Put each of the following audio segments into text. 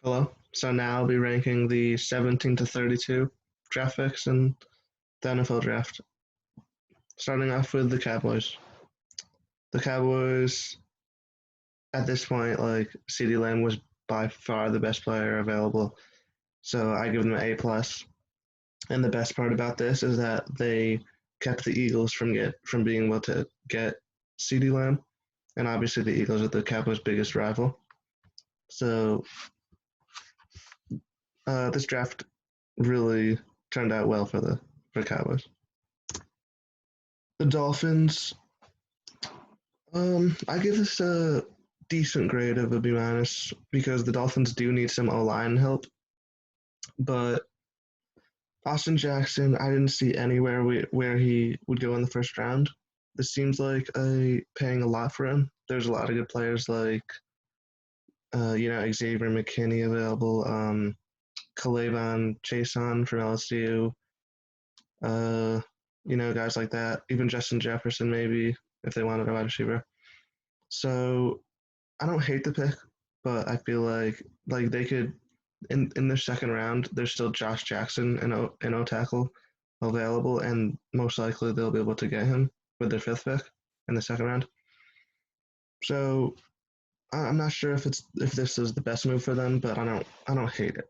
Hello. So now I'll be ranking the 17 to 32 draft picks in the NFL draft. Starting off with the Cowboys. The Cowboys, at this point, like CeeDee Lamb was by far the best player available. So I give them an A plus. And the best part about this is that they kept the Eagles from being able to get CeeDee Lamb. And obviously the Eagles are the Cowboys' biggest rival. So this draft really turned out well for Cowboys. The Dolphins, I give this a decent grade of a B minus because the Dolphins do need some O line help. But Austin Jackson, I didn't see anywhere where he would go in the first round. This seems like paying a lot for him. There's a lot of good players like Xavier McKinney available, Kalevan Chason from LSU, uh, guys like that. Even Justin Jefferson maybe if they wanted a wide receiver. So I don't hate the pick, but I feel like they could in their second round. There's still Josh Jackson and O tackle available, and most likely they'll be able to get him with their fifth pick in the second round. So I'm not sure if this is the best move for them, but I don't hate it.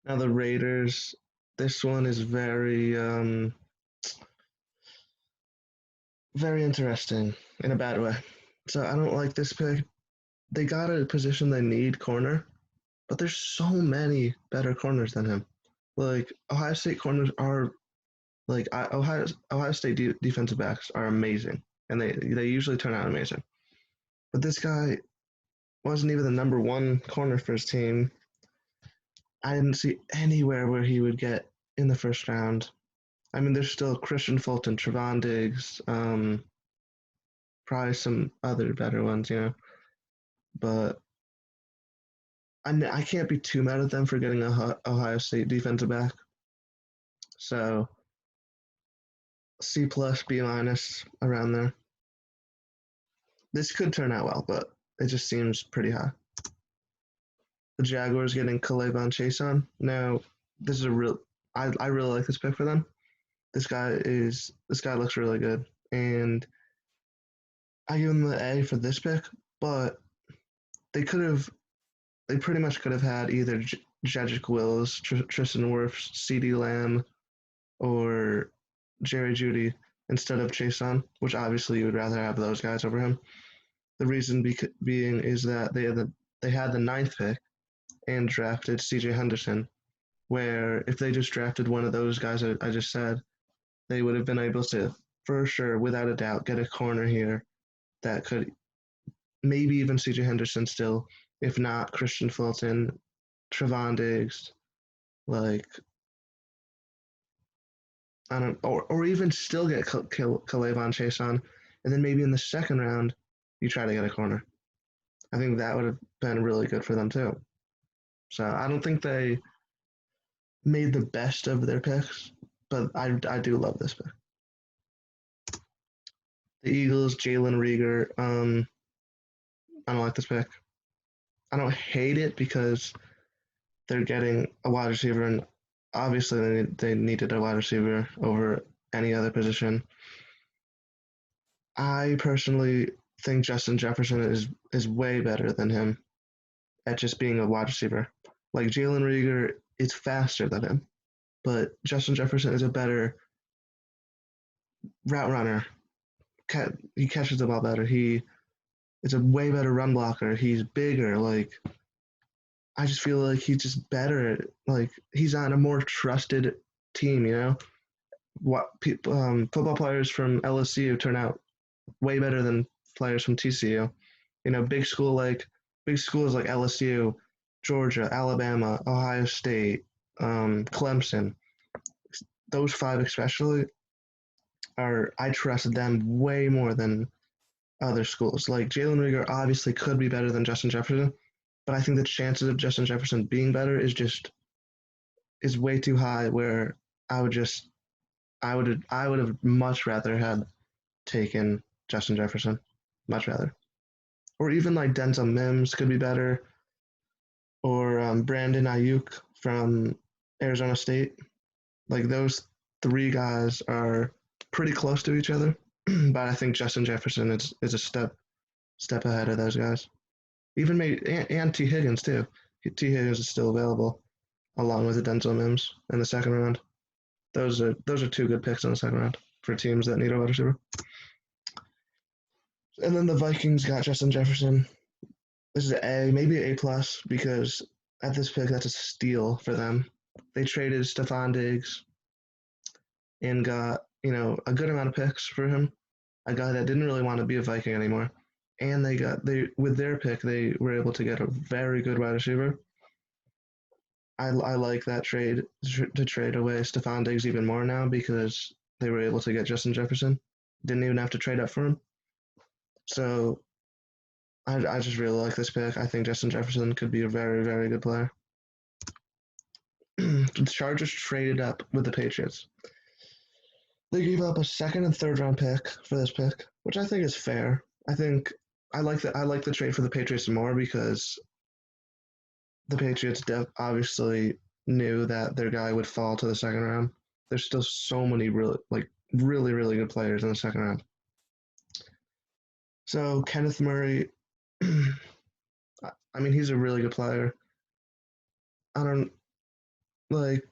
Now the Raiders. This one is very interesting in a bad way. So I don't like this pick. They got a position they need corner, but there's so many better corners than him. Like Ohio State corners are like Ohio State defensive backs are amazing, and they usually turn out amazing. But this guy wasn't even the number one corner for his team. I didn't see anywhere where he would get in the first round. I mean, there's still Christian Fulton, Trevon Diggs, probably some other better ones, But I can't be too mad at them for getting a Ohio State defensive back. So C plus, B minus around there. This could turn out well, but it just seems pretty high. The Jaguars getting Kalevan Chason. Now, this is a real. I really like this pick for them. This guy looks really good, and I give them the A for this pick. But they could have they pretty much could have had either Jedrick Wills, Tristan Wirfs, CeeDee Lamb, or Jerry Jeudy instead of Chason, which obviously you would rather have those guys over him. The reason being is that they had the ninth pick and drafted C.J. Henderson, where if they just drafted one of those guys I just said, they would have been able to, for sure, without a doubt, get a corner here that could maybe even C.J. Henderson still, if not Christian Fulton, Trevon Diggs, like I don't, or even still get Kalevan Chason, and then maybe in the second round you try to get a corner. I think that would have been really good for them too. So I don't think they made the best of their picks, but I do love this pick. The Eagles, Jalen Rieger. I don't like this pick. I don't hate it because they're getting a wide receiver, and obviously they needed a wide receiver over any other position. I personally think Justin Jefferson is way better than him at just being a wide receiver. Like Jalen Rieger is faster than him, but Justin Jefferson is a better route runner. He catches the ball better. He is a way better run blocker. He's bigger. Like I just feel like he's just better. Like he's on a more trusted team. What people football players from LSU turn out way better than players from TCU. Big schools like LSU, Georgia, Alabama, Ohio State, Clemson. Those five especially are I trust them way more than other schools. Like Jalen Rieger obviously could be better than Justin Jefferson, but I think the chances of Justin Jefferson being better is way too high. Where I would just I would have much rather had taken Justin Jefferson, much rather, or even like Denzel Mims could be better. or Brandon Ayuk from Arizona State. Like those three guys are pretty close to each other, but I think Justin Jefferson is a step ahead of those guys. Even maybe and T Higgins too. T Higgins is still available along with the Denzel Mims in the second round. Those are two good picks in the second round for teams that need a wide receiver. And then the Vikings got Justin Jefferson. This is an A, maybe an A plus, because at this pick that's a steal for them. They traded Stephon Diggs and got a good amount of picks for him. A guy that didn't really want to be a Viking anymore, and they with their pick they were able to get a very good wide receiver. I like that trade to trade away Stephon Diggs even more now because they were able to get Justin Jefferson. Didn't even have to trade up for him. So I just really like this pick. I think Justin Jefferson could be a very, very good player. The Chargers traded up with the Patriots. They gave up a second and third round pick for this pick, which I think is fair. I like the trade for the Patriots more because the Patriots obviously knew that their guy would fall to the second round. There's still so many really, really good players in the second round. So Kenneth Murray, I mean, he's a really good player. I don't like.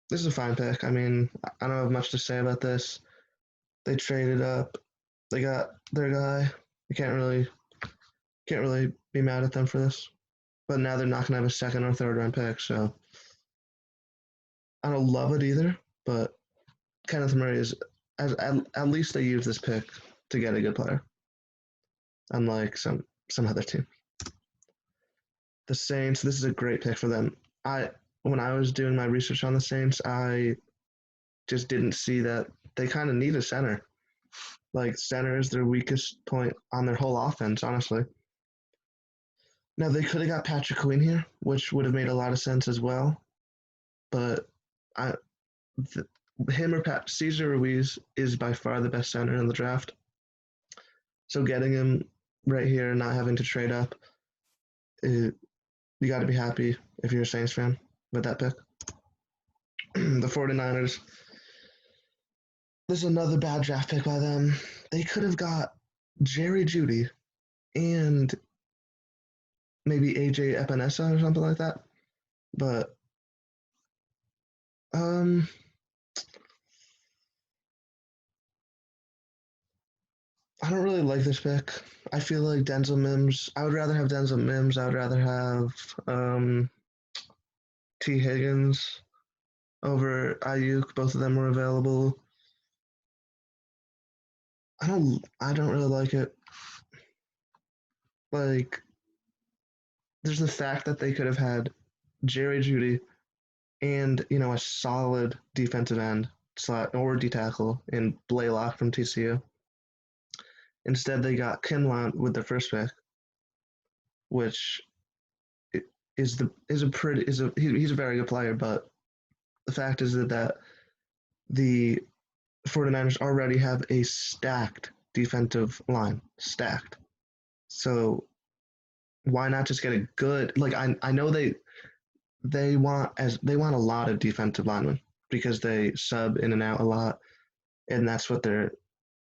This is a fine pick. I mean, I don't have much to say about this. They traded up. They got their guy. You can't really be mad at them for this. But now they're not gonna have a second or third round pick, so I don't love it either. But Kenneth Murray is at least they used this pick to get a good player, unlike some other team. The Saints. This is a great pick for them. When I was doing my research on the Saints, I just didn't see that they kind of need a center. Like center is their weakest point on their whole offense, honestly. Now they could have got Patrick Queen here, which would have made a lot of sense as well. But I, him or Cesar Ruiz is by far the best center in the draft. So getting him right here, not having to trade up, you got to be happy if you're a Saints fan with that pick. The 49ers. This is another bad draft pick by them. They could have got Jerry Jeudy and maybe AJ Epinesa or something like that. But I don't really like this pick. I feel like Denzel Mims. I would rather have Denzel Mims. I would rather have T Higgins over Ayuk. Both of them were available. I don't really like it. Like, there's the fact that they could have had Jerry Jeudy and a solid defensive end or D tackle in Blaylock from TCU. Instead, they got Kinlaw with their first pick, which he's a very good player, but the fact is that the 49ers already have a stacked defensive line, stacked. So why not just get a good, like I know they want a lot of defensive linemen because they sub in and out a lot, and that's what they're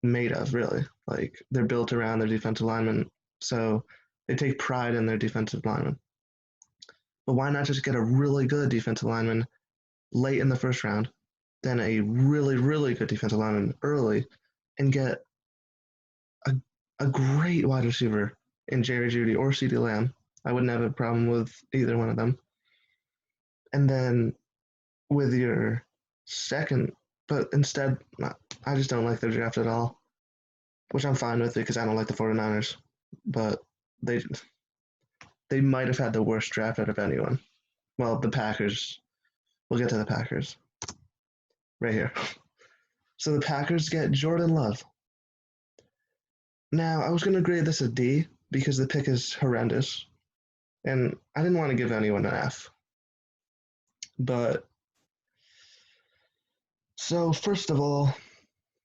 made of, really. Like they're built around their defensive linemen, so they take pride in their defensive linemen. But why not just get a really good defensive lineman late in the first round, then a really, really good defensive lineman early, and get a great wide receiver in Jerry Jeudy or CeeDee Lamb? I wouldn't have a problem with either one of them. And then with your second, but instead, I just don't like their draft at all, which I'm fine with because I don't like the 49ers. But they might have had the worst draft out of anyone. Well, the Packers. We'll get to the Packers right here. So the Packers get Jordan Love. Now, I was going to grade this a D because the pick is horrendous, and I didn't want to give anyone an F. But so first of all,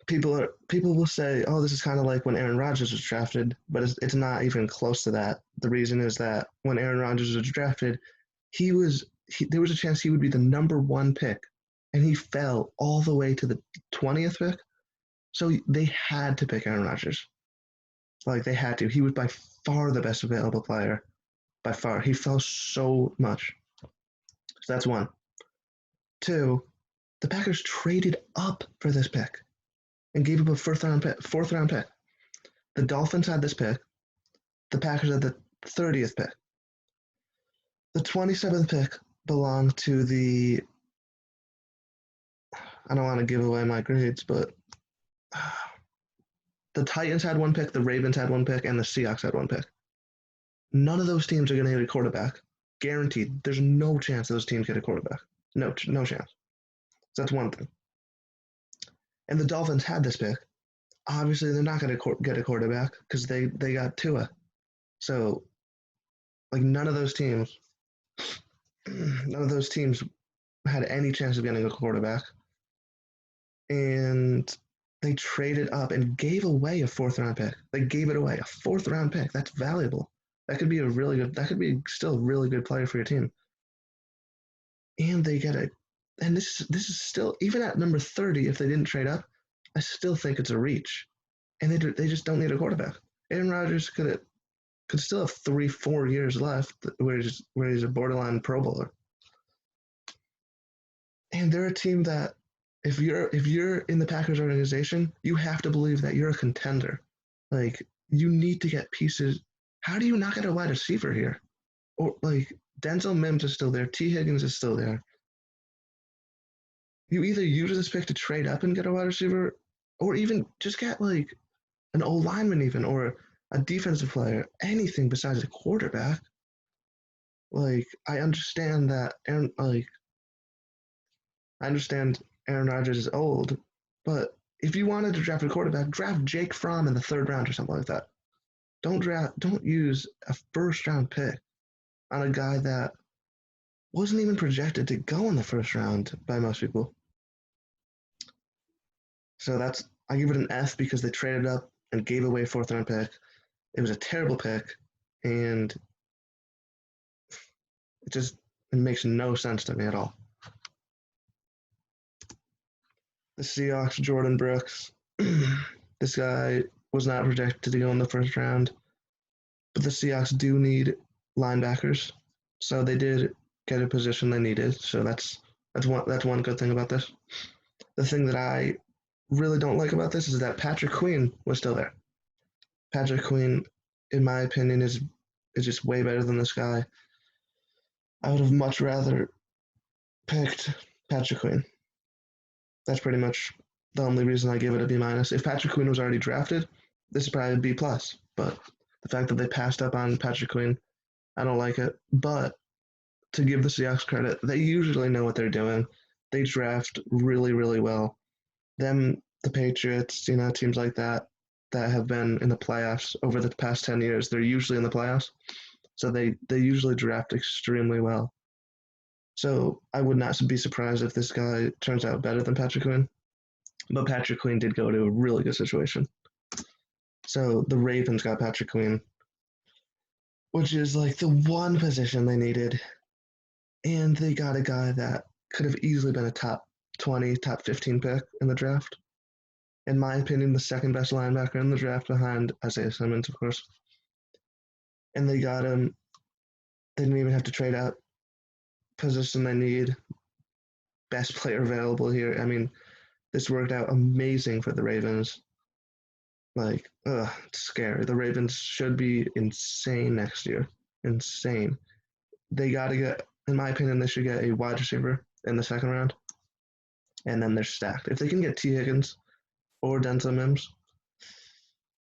people will say, "Oh, this is kind of like when Aaron Rodgers was drafted," but it's not even close to that. The reason is that when Aaron Rodgers was drafted, there was a chance he would be the number one pick, and he fell all the way to the 20th pick. So they had to pick Aaron Rodgers. Like they had to. He was by far the best available player. By far. He fell so much. So that's one. Two, the Packers traded up for this pick and gave up a fourth round pick. The Dolphins had this pick. The Packers had the 30th pick. The 27th pick belonged to I don't want to give away my grades, but the Titans had one pick, the Ravens had one pick, and the Seahawks had one pick. None of those teams are going to get a quarterback. Guaranteed. There's no chance those teams get a quarterback. No chance. So that's one thing. And the Dolphins had this pick. Obviously, they're not going to get a quarterback because they got Tua. So, like, none of those teams had any chance of getting a quarterback. And they traded up and gave away a fourth round pick. They gave it away, a fourth round pick. That's valuable. That could be still a really good player for your team. And they get and this is still, even at number 30, if they didn't trade up, I still think it's a reach. And they just don't need a quarterback. Aaron Rodgers could still have 3-4 years left where he's a borderline Pro Bowler. And they're a team that if you're in the Packers organization, you have to believe that you're a contender. Like you need to get pieces. How do you not get a wide receiver here? Or like Denzel Mims is still there, T. Higgins is still there. You either use this pick to trade up and get a wide receiver, or even just get like an O lineman, even or a defensive player, anything besides a quarterback. Like I understand that Aaron Rodgers is old, but if you wanted to draft a quarterback, draft Jake Fromm in the 3rd round or something like that. Don't use a first round pick on a guy that wasn't even projected to go in the 1st round by most people. So I give it an F because they traded up and gave away a 4th round pick. It was a terrible pick, and it makes no sense to me at all. The Seahawks, Jordan Brooks. This guy was not projected to go in the 1st round, but the Seahawks do need linebackers, so they did get a position they needed. So that's one good thing about this. The thing that I really don't like about this is that Patrick Queen was still there. Patrick Queen, in my opinion, is just way better than this guy. I would have much rather picked Patrick Queen. That's pretty much the only reason I give it a B minus. If Patrick Queen was already drafted, this is probably a B plus. But the fact that they passed up on Patrick Queen, I don't like it. But to give the Seahawks credit, they usually know what they're doing. They draft really, really well. The Patriots, teams like that have been in the playoffs over the past 10 years, they're usually in the playoffs. So they usually draft extremely well. So I would not be surprised if this guy turns out better than Patrick Queen. But Patrick Queen did go to a really good situation. So the Ravens got Patrick Queen, which is like the one position they needed. And they got a guy that could have easily been a top 20, top 15 pick in the draft. In my opinion, the 2nd best linebacker in the draft behind Isaiah Simmons, of course. And they got him. They didn't even have to trade out. Position they need. Best player available here. I mean, this worked out amazing for the Ravens. Like, it's scary. The Ravens should be insane next year. Insane. They got to get, in my opinion, they should get a wide receiver in the 2nd round. And then they're stacked. If they can get T. Higgins or Denzel Mims,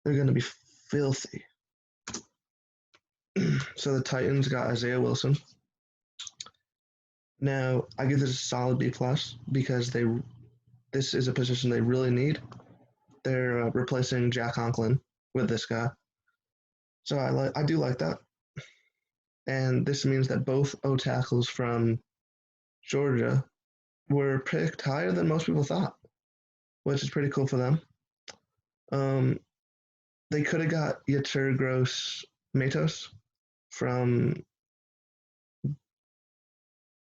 they're going to be filthy. So the Titans got Isaiah Wilson. Now, I give this a solid B plus because this is a position they really need. They're replacing Jack Conklin with this guy. So I do like that. And this means that both O tackles from Georgia were picked higher than most people thought, which is pretty cool for them. They could have got Yetur Gross Matos from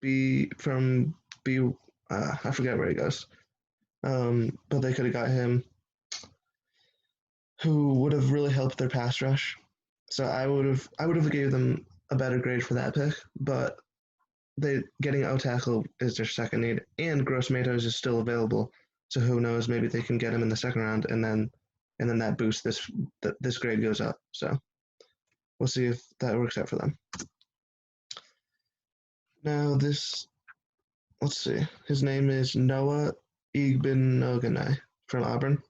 B from B. I forget where he goes. But they could have got him, who would have really helped their pass rush. So I would have gave them a better grade for that pick. But they getting O tackle is their second need, and Gross Matos is still available. So who knows? Maybe they can get him in the second round, and then that boosts this grade goes up. So we'll see if that works out for them. Now let's see. His name is Noah Igbinoghene from Auburn.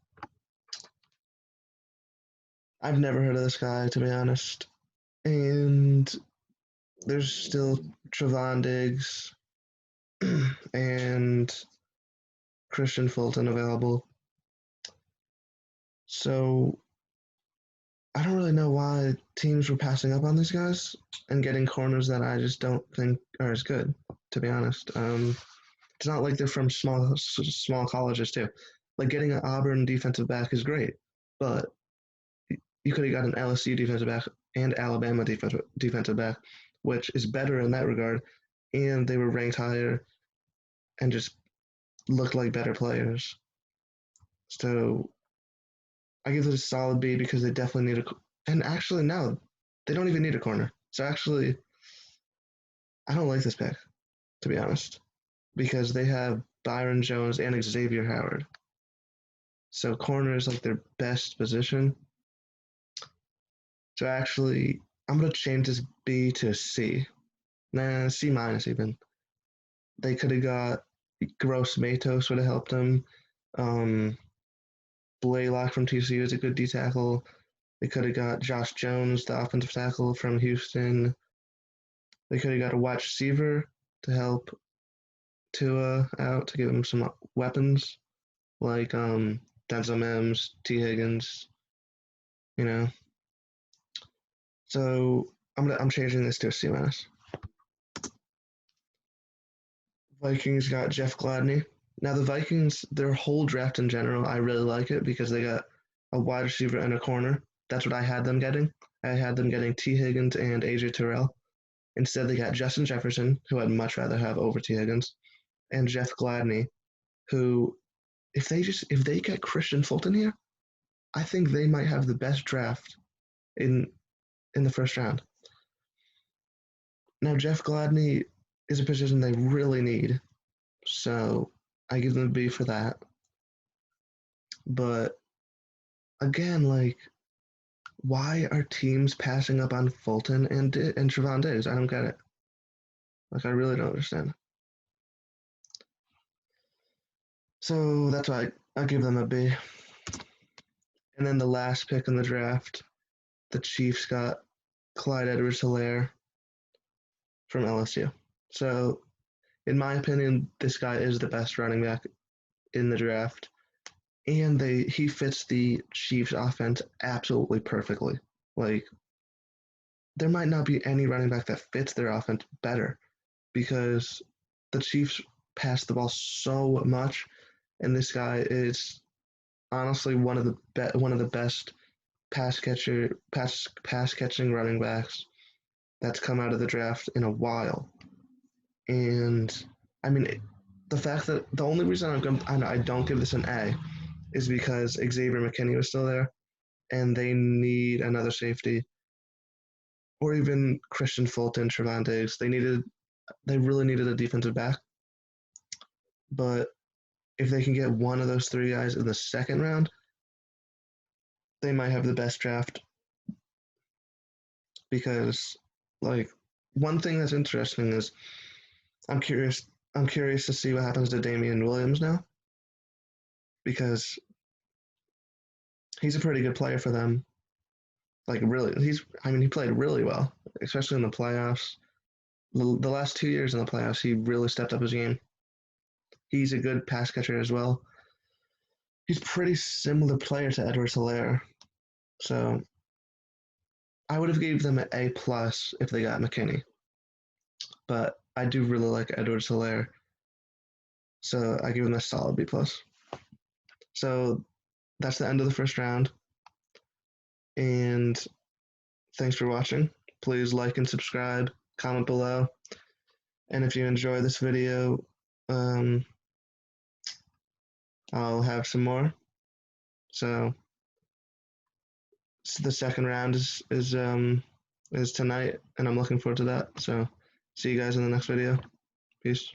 I've never heard of this guy, to be honest. And there's still Trevon Diggs and Christian Fulton available. So I don't really know why teams were passing up on these guys and getting corners that I just don't think are as good, to be honest. It's not like they're from small colleges too. Like getting an Auburn defensive back is great, but you could have got an LSU defensive back and Alabama defensive back, which is better in that regard, and they were ranked higher and just looked like better players. So I give it a solid B because they definitely need a. And actually, no, they don't even need a corner. So actually, I don't like this pick, to be honest, because they have Byron Jones and Xavier Howard. So corner is like their best position. So actually, I'm gonna change this B to a C. Nah, C minus even. They could have got Gross Matos would have helped them. Blaylock from TCU is a good D tackle. They could have got Josh Jones, the offensive tackle from Houston. They could have got a wide receiver to help Tua out to give him some weapons, like Denzel Mims, T. Higgins, you know. So I'm changing this to a C minus. Vikings got Jeff Gladney. Now the Vikings, their whole draft in general, I really like it because they got a wide receiver and a corner. That's what I had them getting. I had them getting T. Higgins and AJ Terrell. Instead, they got Justin Jefferson, who I'd much rather have over T. Higgins, and Jeff Gladney, who, if they get Christian Fulton here, I think they might have the best draft in the first round. Now, Jeff Gladney is a position they really need, so I give them a B for that. But again, like, why are teams passing up on Fulton and Trevon Diggs? I don't get it. Like, I really don't understand. So that's why I give them a B. And then the last pick in the draft, the Chiefs got Clyde Edwards-Helaire from LSU. So, in my opinion, this guy is the best running back in the draft, and he fits the Chiefs' offense absolutely perfectly. Like, there might not be any running back that fits their offense better because the Chiefs pass the ball so much, and this guy is honestly one of the best pass catching running backs that's come out of the draft in a while. And I mean, the fact that the only reason I don't give this an A is because Xavier McKinney was still there, and they need another safety, or even Christian Fulton, Trevon Diggs. They really needed a defensive back. But if they can get one of those three guys in the second round, they might have the best draft. Because, like, one thing that's interesting is I'm curious to see what happens to Damian Williams now, because he's a pretty good player for them. Like, really, he played really well, especially in the playoffs. The last 2 years in the playoffs, he really stepped up his game. He's a good pass catcher as well. He's a pretty similar player to Edwards-Helaire. So I would have gave them an A plus if they got McKinney. But I do really like Edwards-Helaire. So I give them a solid B plus. So that's the end of the first round. And thanks for watching. Please like and subscribe, comment below, And if you enjoy this video, um, I'll have some more. So the second round is tonight, and I'm looking forward to that. So see you guys in the next video. Peace.